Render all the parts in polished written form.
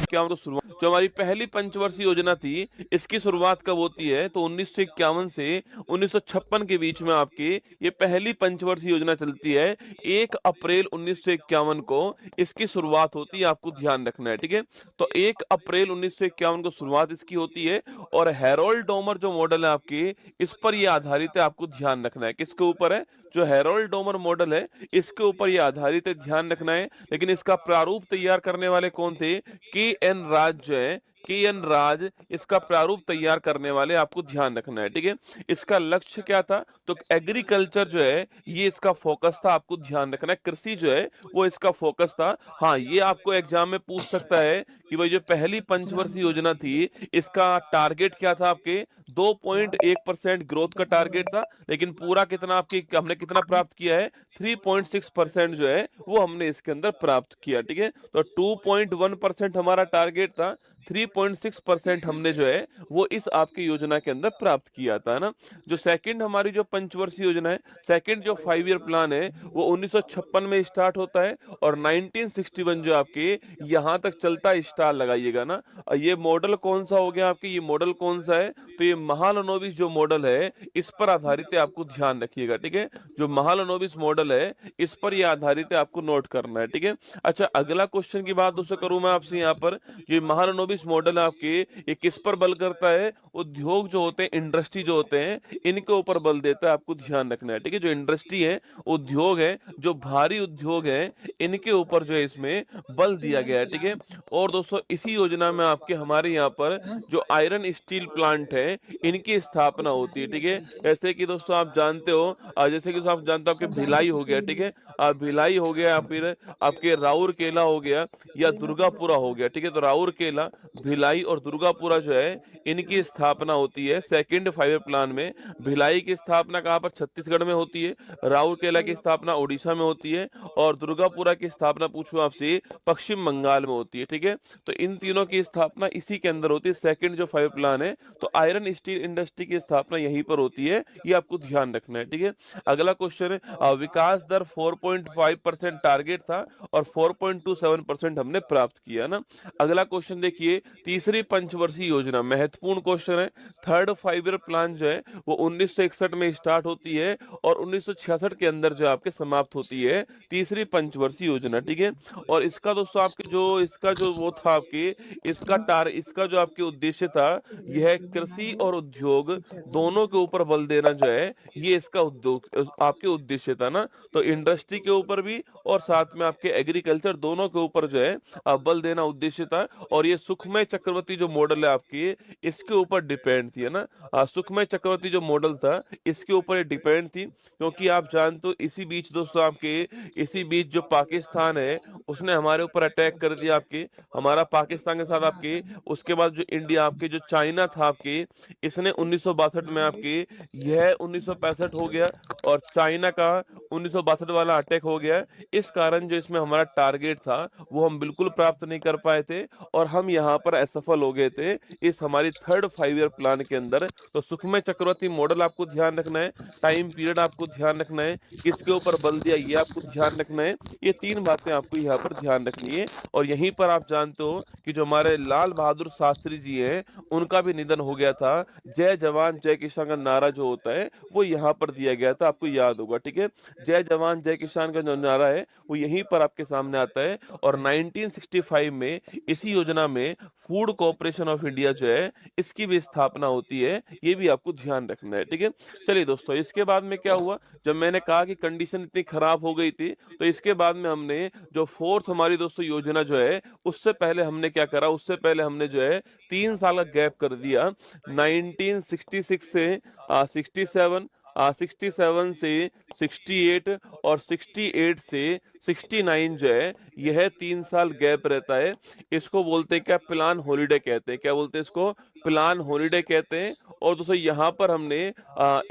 1951 को शुरुआत, जो हमारी पहली पंचवर्षीय योजना थी, इसकी शुरुआत कब होती है? तो 1951 से 1956 के बीच में आपकी ये पहली पंचवर्षीय योजना चलती है। 1 अप्रैल 1951 को इसकी शुरुआत होती है, आपको ध्यान रखना है, ठीक है। तो 1 अप्रैल 1951 को शुरुआत इसकी होती है और हैरोल्ड डोमर जो मॉडल है आपकी, इस पर ये आधारित है, आपको ध्यान रखना है। किसके ऊपर है? जो हैरोल्ड डोमर मॉडल है, इसके ऊपर ये आधारित है, ध्यान रखना है। लेकिन इसका प्रारूप तैयार करने वाले कौन थे? के एन राज जो है, के एन राज इसका प्रारूप तैयार करने वाले, आपको ध्यान रखना है, ठीक है। इसका लक्ष्य क्या था? तो एग्रीकल्चर जो है ये इसका फोकस था, आपको ध्यान रखना है। कृषि जो है वो इसका फोकस था। हाँ, ये आपको एग्जाम में पूछ सकता है कि भाई जो पहली पंचवर्षीय योजना थी, इसका टारगेट क्या था? आपके 2.1% ग्रोथ का टारगेट था, लेकिन पूरा कितना आपकी हमने कितना प्राप्त किया है? 3.6% जो है वो हमने इसके अंदर प्राप्त किया, ठीक है। तो 2.1% हमारा टारगेट था, 3.6% हमने जो है वो इस आपकी योजना के अंदर प्राप्त किया था, है ना। जो सेकंड हमारी जो पंचवर्षीय योजना है, सेकंड जो 5 ईयर प्लान है, वो 1956 में स्टार्ट होता है और 1961 जो आपके यहाँ तक चलता है। स्टार लगाइएगा ना। ये मॉडल कौन सा हो गया आपके? ये मॉडल कौन सा है? तो ये महालनोबिस जो मॉडल है, इस पर आधारित है, आपको ध्यान रखिएगा, ठीक है। जो महालनोबिस मॉडल है, इस पर ये आधारित है, आपको नोट करना है, ठीक है। अच्छा, अगला क्वेश्चन की बात दोस्तों करूं मैं आपसे यहाँ पर, जो महालनोबिस मॉडल है आपके, ये किस पर बल करता है? उद्योग जो होते हैं, इंडस्ट्री जो होते हैं, इनके ऊपर बल देता है, आपको ध्यान रखना है, ठीक है। जो इंडस्ट्री है, उद्योग है, जो भारी उद्योग है, इनके ऊपर जो है इसमें बल दिया गया है, ठीक है। और दोस्तों इसी योजना में आपके हमारे यहाँ पर जो आयरन स्टील प्लांट है, इनकी स्थापना होती है, ठीक है। जैसे कि दोस्तों आप जानते हो, जैसे कि दोस्तों आप जानते हो आपके भिलाई हो गया, ठीक है। भिलाई हो गया, या फिर आपके राउरकेला हो गया, या दुर्गापुरा हो गया, ठीक है। तो राउरकेला, भिलाई और दुर्गापुरा जो है, इनकी स्थापना होती है सेकंड 5 ईयर प्लान में। भिलाई की स्थापना कहाँ पर? छत्तीसगढ़ में होती है। राउरकेला की स्थापना उड़ीसा में होती है और दुर्गापुरा की स्थापना पूछूं आपसे, पश्चिम बंगाल में होती है, ठीक है। तो इन तीनों की स्थापना इसी के अंदर होती है, सेकंड जो 5 प्लान है। तो आयरन स्टील इंडस्ट्री की स्थापना यहीं पर होती है, ये आपको ध्यान रखना है, ठीक है। अगला क्वेश्चन है, विकास दर 4.5% टारगेट था और 4.27% हमने प्राप्त किया ना। अगला क्वेश्चन देखिए, तीसरी पंचवर्षीय योजना, महत्वपूर्ण क्वेश्चन है। थर्ड 5 ईयर प्लान जो है वो 1961 में स्टार्ट होती है और 1966 के अंदर जो आपके समाप्त होती है तीसरी पंचवर्षीय योजना, ठीक है। और इसका दोस्तों आपके जो इसका जो वो था आपके, इसका जो आपके उद्देश्य था, यह कृषि और उद्योग दोनों के ऊपर बल देना जो है, ये इसका उद्योग आपके उद्देश्य था ना। तो इंडस्ट्री के ऊपर भी और साथ में आपके एग्रीकल्चर दोनों के ऊपर जो है बल देना उद्देश्य था। और ये सुखमय चक्रवर्ती जो मॉडल है आपकी, इसके ऊपर डिपेंड थी, है ना। सुखमय चक्रवर्ती जो मॉडल था, इसके ऊपर ये डिपेंड थी, क्योंकि आप जानते हो इसी बीच दोस्तों आपके, इसी बीच जो पाकिस्तान है, उसने हमारे ऊपर अटैक कर दिया आपके, हमारा पाकिस्तान के साथ आपके। उसके बाद जो इंडिया आपके, जो चाइना था आपके, इसने 1962 में आपके, यह 1965 हो गया और चाइना का 1962 वाला अटैक हो गया। इस कारण जो इसमें हमारा टारगेट था वो हम बिल्कुल प्राप्त नहीं कर पाए थे और हम यहाँ पर असफल हो गए थे इस हमारी थर्ड 5 ईयर प्लान के अंदर। तो सुखमय चक्रवर्ती मॉडल आपको ध्यान रखना है, टाइम पीरियड आपको ध्यान रखना है, किसके ऊपर बल दिया ये आपको ध्यान रखना है। ये तीन बातें आपको यहाँ पर ध्यान रखनी है। और यहीं पर आप जानते हो कि जो हमारे लाल बहादुर शास्त्री जी हैं, उनका भी निधन हो गया था। जय जवान जय किसान का नारा जो होता है वो यहाँ पर दिया गया था, आपको याद होगा, ठीक है। जय जवान जय किसान का जो नारा है वो यहीं पर आपके सामने आता है। और 1965 में इसी योजना में फूड कॉर्पोरेशन ऑफ इंडिया जो है, इसकी भी स्थापना होती है, ये भी आपको ध्यान रखना है, ठीक है। चलिए दोस्तों, इसके बाद में क्या हुआ, जब मैंने कहा कि कंडीशन इतनी खराब हो गई थी, तो इसके बाद में हमने जो फोर्थ हमारी दोस्तों योजना जो है, उससे पहले हमने क्या करा, उससे पहले हमने जो है 3 साल का गैप कर दिया। 1966 से 67, 67 से 68 और 68 से 69 जो है, यह 3 साल गैप रहता है। इसको बोलते हैं क्या? प्लान हॉलीडे कहते हैं। क्या बोलते हैं इसको? प्लान हॉलिडे कहते हैं। और दोस्तों यहाँ पर हमने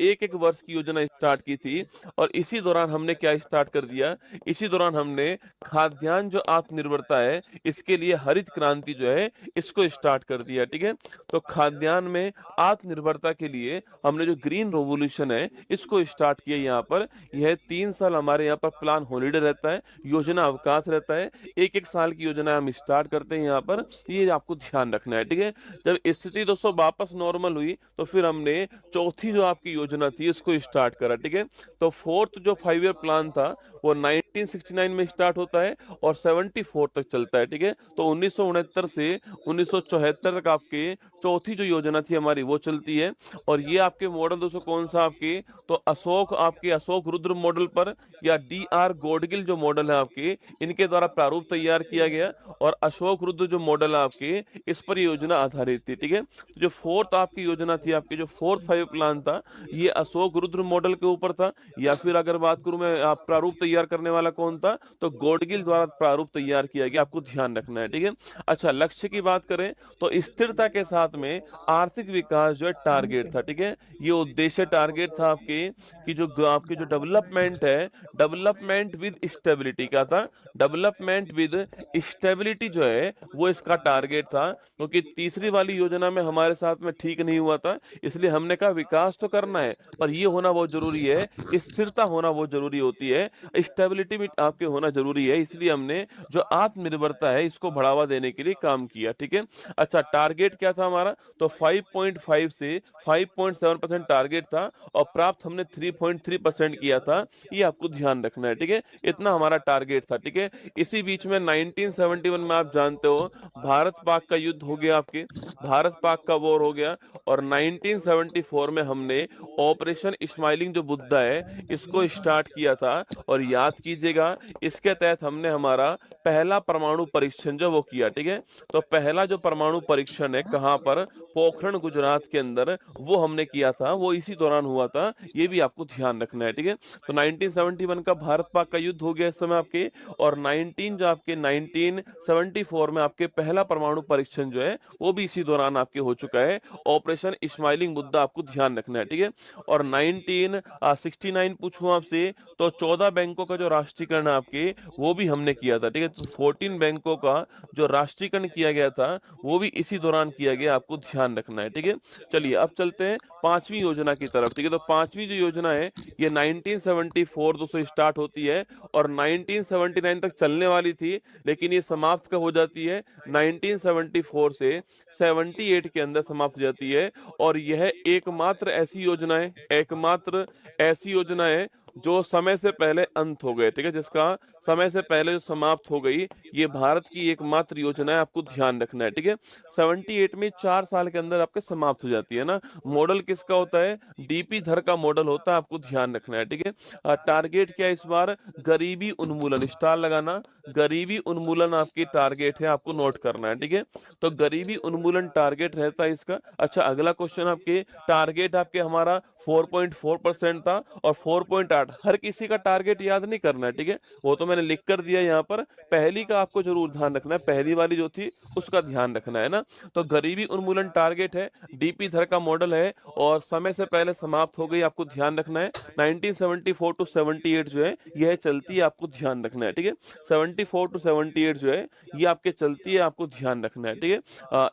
एक एक वर्ष की योजना स्टार्ट की थी। और इसी दौरान हमने क्या स्टार्ट कर दिया, इसी दौरान हमने खाद्यान्न जो आत्मनिर्भरता है इसके लिए हरित क्रांति जो है इसको स्टार्ट कर दिया। ठीक है, तो खाद्यान्न में आत्मनिर्भरता के लिए हमने जो ग्रीन रेवोल्यूशन है इसको स्टार्ट किया यहाँ पर। यह 3 साल हमारे यहाँ पर प्लान हॉलिडे रहता है, योजना अवकाश रहता है, एक एक साल की योजना हम स्टार्ट करते हैं यहाँ पर। ये आपको ध्यान रखना है। ठीक है, जब स्थिति दोस्तों वापस नॉर्मल हुई तो फिर हमने चौथी जो आपकी योजना थी इसको स्टार्ट करा। ठीक है, तो फोर्थ जो 5 ईयर प्लान था वो 1969 में स्टार्ट होता है और 74 तक चलता है। ठीक है, तो 1969 से 1974 तक आपके चौथी जो योजना थी हमारी वो चलती है। और ये आपके मॉडल दोस्तों कौन सा आपके, तो अशोक रुद्र मॉडल पर या DR गॉडगिल जो मॉडल है आपके इनके द्वारा प्रारूप तैयार किया गया। और अशोक रुद्र जो मॉडल है आपके इस पर योजना आधारित थी। ठीक है, तो जो फोर्थ आपकी योजना थी, आपकी जो फोर्थ 5 प्लान था ये अशोक रुद्र मॉडल के ऊपर था। या फिर अगर बात करूं मैं, आप प्रारूप तैयार करने वाला कौन था, तो गॉडगिल द्वारा प्रारूप तैयार किया गया, आपको ध्यान रखना है। ठीक है, अच्छा लक्ष्य की बात करें तो स्थिरता के साथ में आर्थिक विकास जो है टारगेट था। ठीक है, ये उद्देश्य टारगेट था आपके कि जो आपके जो डेवलपमेंट है, डेवलपमेंट विद स्टेबिलिटी का था, डेवलपमेंट विद स्टेबिलिटी जो है वो इसका टारगेट था। क्योंकि तीसरी वाली योजना में हमारे साथ में ठीक नहीं हुआ था, इसलिए हमने कहा विकास तो करना है पर ये होना बहुत जरूरी है, स्थिरता होना बहुत जरूरी होती है, स्टेबिलिटी भी आपके होना जरूरी है। इसलिए हमने जो आत्मनिर्भरता है इसको बढ़ावा देने के लिए काम किया। ठीक है, अच्छा टारगेट क्या था हमारा, तो 5.5 से 5.7% टारगेट था और प्राप्त हमने 3.3% किया था। ये आपको ध्यान रखना है। ठीक है, इतना हमारा टारगेट था। ठीक है, इसी बीच में 1971 में आप जानते हो भारत पाक का युद्ध हो गया, आपके भारत पाक का वॉर हो गया। और 1974 में हमने ऑपरेशन स्माइलिंग जो बुद्धा है इसको स्टार्ट किया था। और याद कीजिएगा इसके तहत हमने हमारा पहला परमाणु परीक्षण जो वो किया। ठीक है, तो पहला जो परमाणु परीक्षण है कहाँ पर, पोखरण गुजरात के अंदर वो हमने किया था, वो इसी दौरान हुआ था। ये भी आपको ध्यान रखना है। ठीक है, तो 1971 का भारत पाक का युद्ध हो गया इस समय आपके। और 1974 में आपके पहला परमाणु परीक्षण जो है वो भी इसी दौरान आपके हो चुका है, ऑपरेशन स्माइलिंग मुद्दा आपको ध्यान रखना है। ठीक है, और 1969 पूछूं आपसे तो 14 बैंकों का जो राष्ट्रीयकरण है आपके वो भी हमने किया था। ठीक है, तो 14 बैंकों का जो राष्ट्रीयकरण किया गया था वो भी इसी दौरान किया गया, आपको ध्यान रखना है। ठीक है, चलिए अब चलते हैं पांचवी योजना की तरफ। ठीक है, तो पांचवी जो योजना है ये 1974 दोस्तों स्टार्ट होती है और 1979 तक चलने वाली थी, लेकिन ये समाप्त कब हो जाती है, 1974 से 78 के अंदर समाप्त हो जाती है। और यह एकमात्र ऐसी योजना है, एकमात्र ऐसी योजना है जो समय से पहले अंत हो गए। ठीक है, जिसका समय से पहले जो समाप्त हो गई, ये भारत की एकमात्र योजना है, आपको ध्यान रखना है। ठीक है, 78 में 4 साल के अंदर आपके समाप्त हो जाती है ना। मॉडल किसका होता है, DP धर का मॉडल होता है, आपको ध्यान रखना है। ठीक है, टारगेट क्या है इस बार, गरीबी उन्मूलन, स्टार लगाना, गरीबी उन्मूलन आपकी टारगेट है, आपको नोट करना है। ठीक है, तो गरीबी उन्मूलन टारगेट रहता है इसका। अच्छा अगला क्वेश्चन आपके, टारगेट आपके हमारा 4.4% था और 4.8, हर किसी का टारगेट याद नहीं करना है। ठीक है, वो तो मैंने लिख कर दिया यहाँ पर, पहली का आपको जरूर ध्यान रखना है, पहली वाली जो थी उसका ध्यान रखना है ना। तो गरीबी उन्मूलन टारगेट है, DP धर का मॉडल है और समय से पहले समाप्त हो गई, आपको ध्यान रखना है। 1974 टू 78 जो है यह चलती है, आपको ध्यान रखना है। ठीक है, 74 टू 78 जो है ये आपके चलती है, आपको ध्यान रखना है। ठीक है,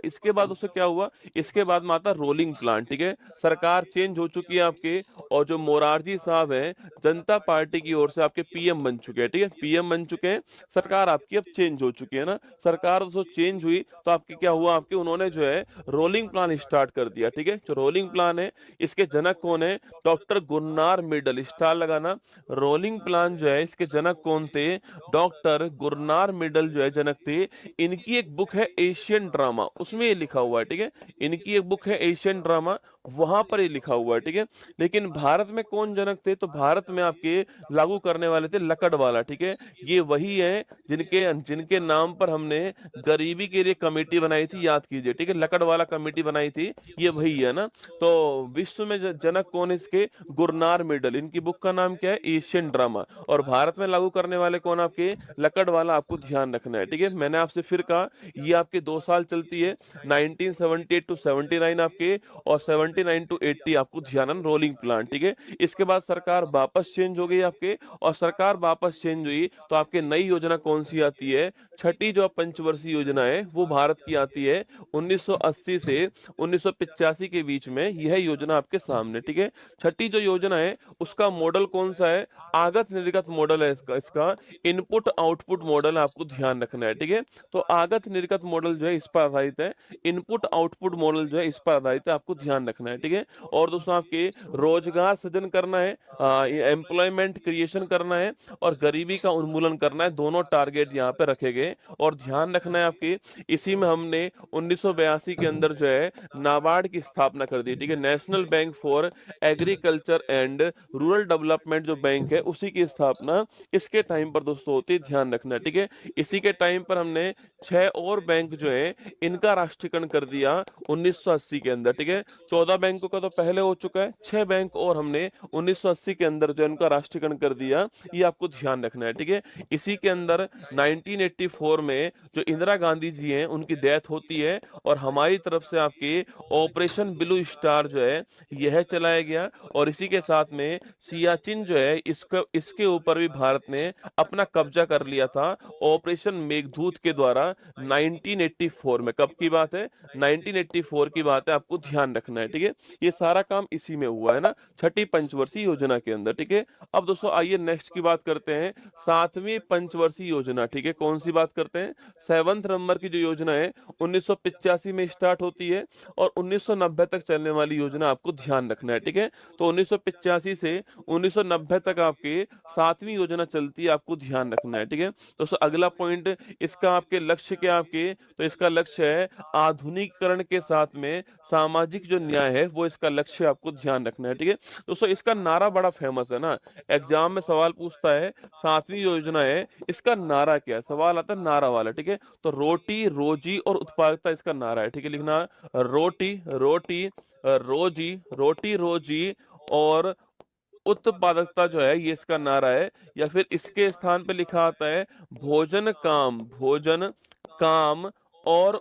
इसके बाद उससे क्या हुआ, इसके बाद में आता रोलिंग प्लान। ठीक है, सरकार चेंज हो चुकी है आपके और जो मोरारजी साहब हैं जनता पार्टी की ओर से आपके PM बन चुके हैं। ठीक है, PM बन चुके हैं, सरकार आपकी अब चेंज हो चुकी है ना। सरकार तो चेंज हुई तो आपके क्या हुआ, आपके उन्होंने जो है रोलिंग प्लान स्टार्ट कर दिया। ठीक है, जो रोलिंग प्लान है इसके जनक कौन है, डॉक्टर गुरनार मिडल, स्टार लगाना। रोलिंग प्लान जो है इसके जनक कौन थे, डॉक्टर गुरनार मिडल जो है जनक थे। इनकी एक बुक है एशियन ड्रामा, उसमें ये लिखा हुआ है। ठीक है, इनकी एक बुक है एशियन ड्रामा, वहां पर ये लिखा हुआ है, ठीक है। लेकिन भारत में कौन जनक थे, तो भारत में आपके लागू करने वाले थे लकड़वाला, ठीक है। ये वही है जिनके जिनके नाम पर हमने गरीबी के लिए कमेटी बनाई थी, याद कीजिए, ठीक है। लकड़वाला कमेटी बनाई थी, ये वही है ना। तो विश्व में जनक कौन है इसके, गुरनार मेडल, इनकी बुक का नाम क्या है, एशियन ड्रामा। और भारत में लागू करने वाले कौन, आपके लकड़वाला, आपको ध्यान रखना है, ठीक है। मैंने आपसे फिर कहा, ये आपके 2 साल चलती है, 1978 टू 79 आपके, और 79 टू 80 आपको ध्यान, रोलिंग प्लान, ठीक है। इसके बाद सरकार वापस चेंज हो गई आपके, और सरकार वापस चेंज हुई तो आपके नई योजना कौन सी आती है, छठी जो पंचवर्षीय योजना है वो भारत की आती है 1980 से 1985 के बीच में, यह योजना आपके सामने, ठीक है। छठी जो योजना है उसका मॉडल कौन सा है, आगत निर्गत मॉडल है इसका, इनपुट आउटपुट मॉडल आपको ध्यान रखना है, ठीक है। तो आगत निर्गत मॉडल जो है इस पर आधारित है, इनपुट आउटपुट मॉडल जो है इस पर आधारित है, आपको ध्यान रखना है, ठीक है। और दोस्तों आपके रोजगार सृजन करना है, एम्प्लॉयमेंट क्रिएशन करना है, और गरीबी का उन्मूलन करना है, दोनों टारगेट यहाँ पे रखे गए। और ध्यान रखना है आपके, इसी में हमने 1982 के अंदर जो है नाबार्ड की स्थापना कर दी, ठीक है। National bank for agriculture and rural development जो बैंक है उसी की स्थापना इसके टाइम पर दोस्तों होती है, ध्यान रखना है, ठीक है। इसी के टाइम पर हमने 6 और बैंक जो है इनका राष्ट्रीयकरण कर दिया 1980 के अंदर, ठीक है। 14 बैंकों का तो पहले हो चुका है, 6 बैंक और हमने 1980 के अंदर जो इनका राष्ट्रीयकरण कर दिया, ये आपको ध्यान रखना है, ठीक है। इसी के अंदर 1984 में जो इंदिरा गांधी जी हैं उनकी डेथ होती है, और हमारी तरफ से आपके ऑपरेशन ब्लू स्टार जो है यह चलाया गया। और इसी के साथ में सियाचिन जो है इसके ऊपर भी भारत ने अपना कब्जा कर लिया था ऑपरेशन मेघदूत के द्वारा 1984 में। कब की बात है, 1984 की बात है, आपको ध्यान रखना है, ठीक है। ये सारा काम इसी में हुआ है ना, छठी पंचवर्षीय योजना के अंदर, ठीक है। अब दोस्तों आइए नेक्स्ट की बात करते हैं, 7वीं पंचवर्षीय योजना, ठीक है। कौन सी बात करते हैं, 7th नंबर की जो योजना है 1985 में स्टार्ट होती है, और 1990 तक चलने वाली योजना आपको ध्यान रखना है, ठीक है। तो 1985 से 1990 तक आपके 7वीं योजना चलती है, आपको ध्यान रखना है, ठीक है। दोस्तों अगला पॉइंट, इसका आपके लक्ष्य क्या, आपके तो इसका लक्ष्य है आधुनिकीकरण के साथ में सामाजिक जो न्याय है वो इसका लक्ष्य, आपको ध्यान रखना है, ठीक है। दोस्तों इसका नारा बड़ा फेमस है ना, एग्जाम में सवाल पूछता है, 7वीं योजना है, इसका नारा क्या है, सवाल आता है नारा वाला, ठीक है। तो रोटी रोजी और उत्पादकता इसका नारा है, ठीक है। लिखना रोटी रोटी रोजी, रोटी रोजी और उत्पादकता जो है ये इसका नारा है। या फिर इसके स्थान पे लिखा आता है भोजन काम और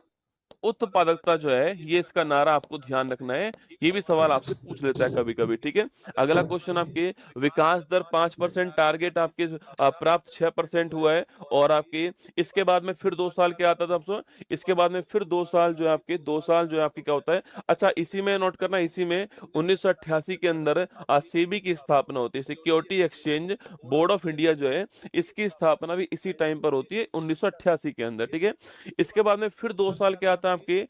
उत्पादकता जो है ये इसका नारा, आपको ध्यान रखना है। ये भी सवाल आपसे पूछ लेता है कभी कभी, ठीक है। अगला क्वेश्चन आपके, विकास दर 5%, टारगेट आपके प्राप्त 6% हुआ है। और आपके इसके बाद में फिर 2 साल क्या आता था आपको, इसके बाद में फिर 2 साल जो है आपके, 2 साल जो है आपके क्या होता है, अच्छा इसी में नोट करना, इसी में 1988 के अंदर सेबी की स्थापना होती है, security exchange board of India जो है इसकी स्थापना भी इसी टाइम पर होती है 1988 के अंदर, ठीक है। इसके बाद में फिर 2 साल क्या आता है आपके,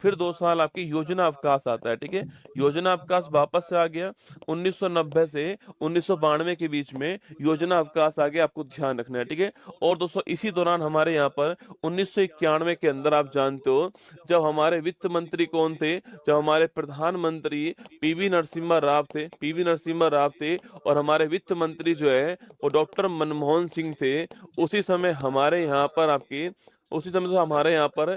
फिर 2 साल आपकी योजना अवकाश आता है, ठीक है। योजना अवकाश वापस से आ गया 1990 से 1992 के बीच में योजना अवकाश आ गया, आपको ध्यान रखना है, ठीक है। और दोस्तों इसी दौरान हमारे यहाँ पर 1991 के अंदर आप जानते हो जब हमारे वित्त मंत्री कौन थे, जब हमारे प्रधानमंत्री पीवी नरसिम्हा राव थे, और हमारे वित्त मंत्री जो है वो डॉक्टर मनमोहन सिंह थे। उसी समय हमारे यहाँ पर आपकी, उसी समय तो हमारे यहाँ पर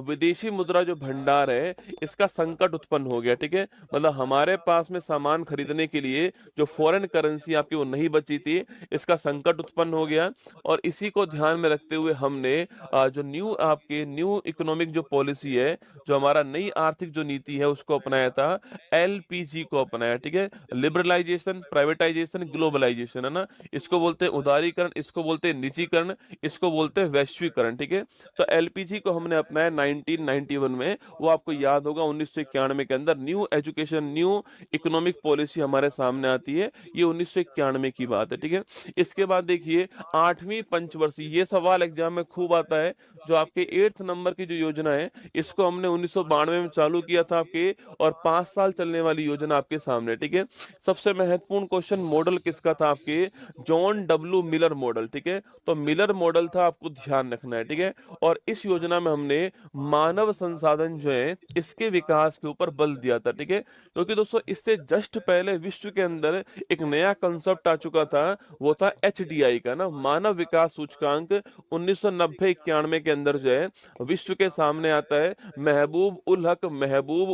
विदेशी मुद्रा जो भंडार है इसका संकट उत्पन्न हो गया, ठीक है। मतलब हमारे पास में सामान खरीदने के लिए जो फॉरेन करेंसी आपकी वो नहीं बची थी, इसका संकट उत्पन्न हो गया। और इसी को ध्यान में रखते हुए हमने जो न्यू इकोनॉमिक जो पॉलिसी है, जो हमारा नई आर्थिक जो नीति है उसको अपनाया था, एलपीजी को अपनाया, ठीक है। लिबरलाइजेशन, प्राइवेटाइजेशन, ग्लोबलाइजेशन, है ना। इसको बोलते हैं उदारीकरण, इसको बोलते हैं निजीकरण, इसको बोलते हैं वैश्वीकरण, ठीक है। तो एलपीजी को हमने अपनाया 1991 में, वो आपको याद होगा 1991 के अंदर न्यू इकोनॉमिक पॉलिसी हमारे सामने आती है, ये 1991 की बात है, ठीक है। इसके बाद देखिए 8वीं पंचवर्षीय, ये सवाल एग्जाम में खूब आता है, जो आपके 8th नंबर की जो योजना है, इसको हमने 1992 में चालू किया था आपके, और 5 साल चलने वाली योजना आपके सामने, ठीक है। सबसे महत्वपूर्ण क्वेश्चन, मॉडल किसका था आपके, जॉन डब्ल्यू मिलर मॉडल, ठीक है। तो मिलर मॉडल था, आपको ध्यान रखना है, ठीक है। और इस योजना में हमने मानव संसाधन जो है इसके विकास के ऊपर बल दिया था, ठीक है। क्योंकि दोस्तों इससे जस्ट पहले विश्व के अंदर एक नया कंसेप्ट आ चुका था, वो था एचडीआई का ना, मानव विकास सूचकांक। 1990-91 के अंदर जो है विश्व के सामने आता है। महबूब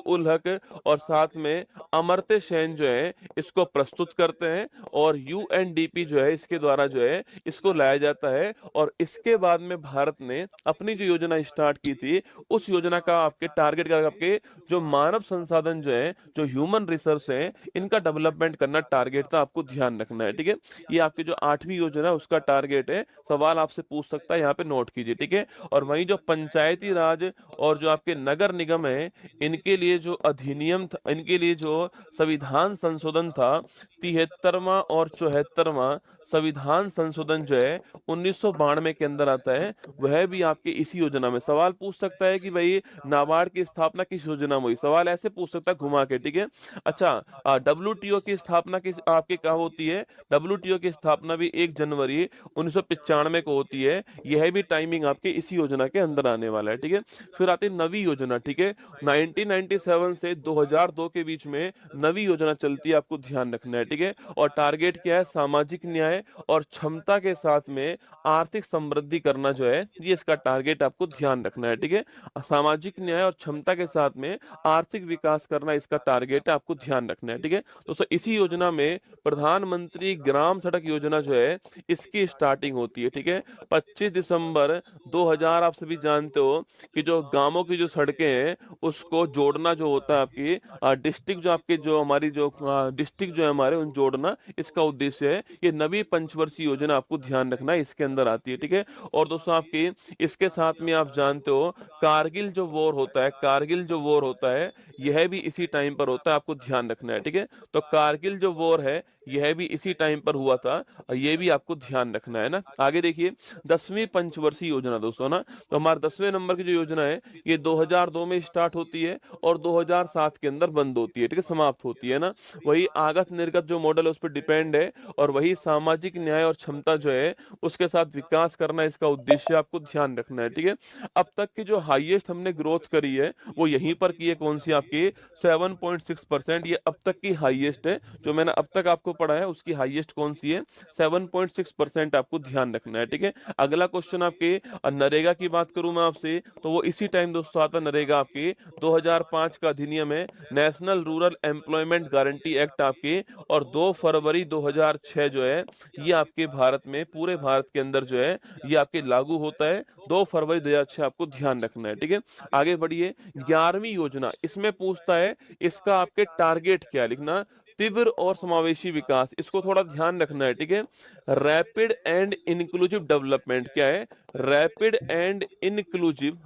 उल हक और साथ में अमर्त्य सेन जो है इसको प्रस्तुत करते हैं, और यूएनडीपी जो है इसके द्वारा जो है इसको लाया जाता है। और इसके बाद में भारत ने अपनी जो योजना स्टार्ट की थी, उस योजना का आपके टारगेट का आपके जो मानव संसाधन जो है, जो ह्यूमन रिसोर्स है, इनका डेवलपमेंट करना टारगेट था, आपको ध्यान रखना है, ठीक है। ये आपकी जो 8वीं योजना है उसका टारगेट है। सवाल आपसे पूछ सकता है, यहाँ पे नोट कीजिए, ठीक है। और वहीं जो पंचायती राज और जो आपके नगर निगम है, इनके लिए जो अधिनियम था, इनके लिए जो संविधान संशोधन था, 73वां और 74वां संविधान संशोधन जो है 1992 के अंदर आता है, वह भी आपके इसी योजना में। सवाल पूछ सकता है कि भाई नाबार्ड की स्थापना किस योजना में हुई, सवाल ऐसे पूछ सकता है घुमा के, ठीक है। अच्छा, डब्ल्यूटीओ की स्थापना किस आपके कहाँ होती है, डब्ल्यूटीओ की स्थापना भी 1 जनवरी 1995 को होती है। यह भी टाइमिंग आपके इसी योजना के अंदर आने वाला है, ठीक है। फिर आती है नवी योजना, ठीक है। 1997 से 2002 के बीच में नवी योजना चलती है, आपको ध्यान रखना है, ठीक है। और टारगेट क्या है, सामाजिक न्याय और क्षमता के साथ में आर्थिक समृद्धि करना जो है, ये इसका टारगेट आपको ध्यान रखना है, ठीक है। सामाजिक न्याय और क्षमता के साथ में आर्थिक विकास करना इसका टारगेट है, आपको ध्यान रखना है, ठीक है। दोस्तों इसी योजना में प्रधानमंत्री ग्राम सड़क योजना जो है इसकी स्टार्टिंग होती है, ठीक है। 25 दिसंबर 2000, आप सभी जानते हो कि जो गांवों की जो सड़कें हैं उसको जोड़ना जो होता है आपकी डिस्ट्रिक्ट, जो आपके जो हमारी जो डिस्ट्रिक्ट जो है हमारे, उन जोड़ना इसका उद्देश्य है। ये नवी पंचवर्षीय योजना आपको ध्यान रखना है, इसके अंदर आती है, ठीक है। और दोस्तों आपकी इसके साथ में आप जानते हो कारगिल जो वॉर होता है, कारगिल जो वॉर होता है यह भी इसी टाइम पर होता है, आपको ध्यान रखना है, ठीक है। तो कारगिल जो वॉर है यह भी इसी टाइम पर हुआ था, और ये भी आपको ध्यान रखना है ना। आगे देखिए 10वीं पंचवर्षीय योजना दोस्तों ना, तो हमारे 10वें नंबर की जो योजना है ये 2002 में स्टार्ट होती है और 2007 के अंदर बंद होती है, ठीक है, समाप्त होती है ना। वही आगत निर्गत जो मॉडल है उस पर डिपेंड है, और वही सामाजिक न्याय और क्षमता जो है उसके साथ विकास करना इसका उद्देश्य, आपको ध्यान रखना है, ठीक है। अब तक की जो हाईएस्ट हमने ग्रोथ करी है वो यहीं पर की है, कौन सी आपकी 7.6%, ये अब तक की हाईएस्ट है। जो मैंने अब तक आपको पढ़ा है उसकी हाईएस्ट कौन सी है, 7.6%, आपको ध्यान रखना है, ठीक है। अगला क्वेश्चन आपके नरेगा की बात करूं मैं आपसे, तो वो इसी टाइम दोस्तों आता है नरेगा, आपके 2005 का अधिनियम है, national rural employment guarantee act आपके, और 2 फरवरी 2006 जो है ये आपके भारत में, पूरे भारत के अंदर जो है ये आपके लागू होता है, 2 फरवरी 2006, आपको ध्यान रखना है, ठीक है। आगे बढ़िए 11वीं योजना, इसमें पूछता है इसका आपके टारगेट क्या है, लिखना तीव्र और समावेशी विकास, इसको थोड़ा ध्यान रखना है, ठीक है। रैपिड एंड इंक्लूसिव डेवलपमेंट क्या है, रैपिड एंड इंक्लूसिव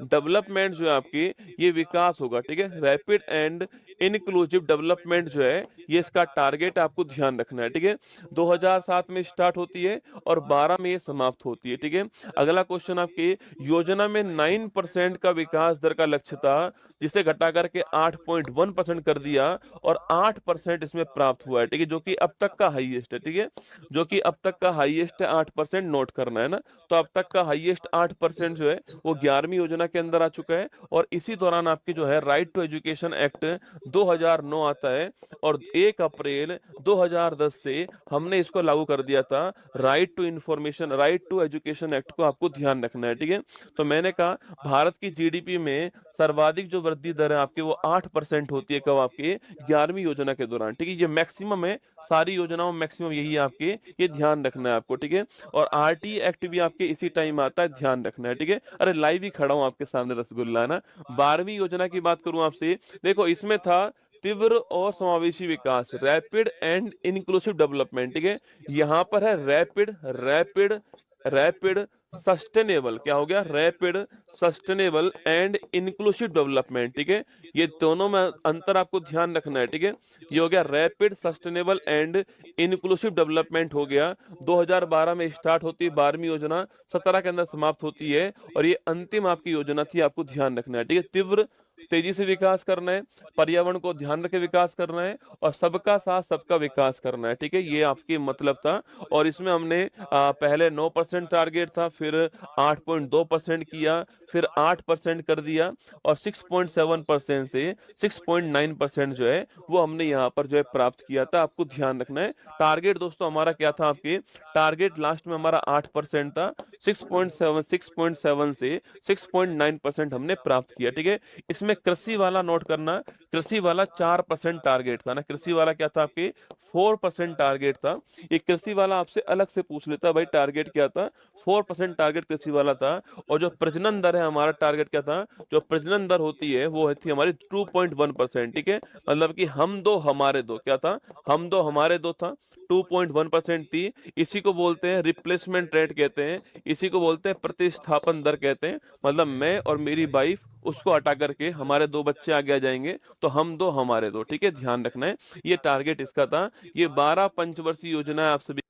डेवलपमेंट जो है आपकी, ये विकास होगा, ठीक है। रैपिड एंड इंक्लूसिव डेवलपमेंट जो है ये इसका टारगेट आपको ध्यान रखना है, ठीक है। 2007 में स्टार्ट होती है और 12 में ये समाप्त होती है, ठीक है। अगला क्वेश्चन आपके योजना में 9% का विकास दर का लक्ष्य था, जिसे घटा करके 8.1% कर दिया, और 8% इसमें प्राप्त हुआ है, ठीक है, जो कि अब तक का हाईएस्ट है, ठीक है। जो कि अब तक का हाईएस्ट है, 8% नोट करना है ना। तो अब तक का हाईएस्ट 8% जो है वो 11वीं योजना के अंदर आ चुका है। और इसी दौरान आपकी जो है राइट टू एजुकेशन एक्ट 2009 आता है, और 1 अप्रैल 2010 से हमने इसको लागू कर दिया था, right to information, right to education act को आपको ध्यान रखना है, ठीक है। तो मैंने कहा भारत की जीडीपी में सर्वाधिक जो वृद्धि दर है आपकी वो 8% होती है, कब आपके 11वीं योजना के दौरान, ठीक है। ये मैक्सिमम है, सारी योजनाओं में मैक्सिमम यही है आपके, ये ध्यान रखना है आपको, ठीक है। और आरटी एक्ट भी आपके इसी टाइम आता है, ध्यान रखना है, ठीक है। अरे लाइव ही खड़ा हूं आपके सामने रसगुल्ला ना। 12वीं योजना की बात करूं आपसे, देखो इसमें था तीव्र और समावेशी विकास, रैपिड एंड इंक्लूसिव डेवलपमेंट, ठीक है। यहां पर है रैपिड, रैपिड, रैपिड, सस्टेनेबल, क्या हो गया, rapid, sustainable and inclusive development, ठीक है। ये दोनों में अंतर आपको ध्यान रखना है, ठीक है। ये हो गया rapid, sustainable and inclusive development हो गया। 2012 में स्टार्ट होती है 12वीं योजना, 17 के अंदर समाप्त होती है, और ये अंतिम आपकी योजना थी, आपको ध्यान रखना है, ठीक है। तीव्र तेजी से विकास करना है, पर्यावरण को ध्यान रखे विकास करना है, और सबका साथ सबका विकास करना है, ठीक है। ये आपकी मतलब था। और इसमें हमने पहले 9% टारगेट था, फिर 8.2% किया, फिर 8% कर दिया, और 6.7% से 6.9% जो है वो हमने यहाँ पर जो है प्राप्त किया था। आपको ध्यान रखना है टारगेट दोस्तों हमारा क्या था, आपके टारगेट लास्ट में हमारा 8% था, 6.7 से 6.9% हमने प्राप्त किया, ठीक है। इसमें कृषि वाला नोट करना, कृषि वाला 4% टारगेट था ना, कृषि वाला क्या था आपके 4% टारगेट था। ये कृषि वाला आपसे अलग से पूछ लेता भाई टारगेट क्या था, 4% टारगेट कृषि वाला था। और जो प्रजनन दर है हमारा टारगेट क्या था, जो प्रजनन दर होती है वो थी हमारी 2.1%, ठीक है। मतलब कि हम दो हमारे दो, क्या था, हम दो हमारे दो था, 2.1% थी। इसी को बोलते हैं रिप्लेसमेंट रेट कहते हैं, इसी को बोलते हैं प्रतिस्थापन दर कहते हैं। मतलब मैं और मेरी वाइफ, उसको हटा करके हमारे दो बच्चे आगे आ जाएंगे, तो हम दो हमारे दो, ठीक है, ध्यान रखना है। ये टारगेट इसका था। ये 12 पंचवर्षीय योजना है आप सभी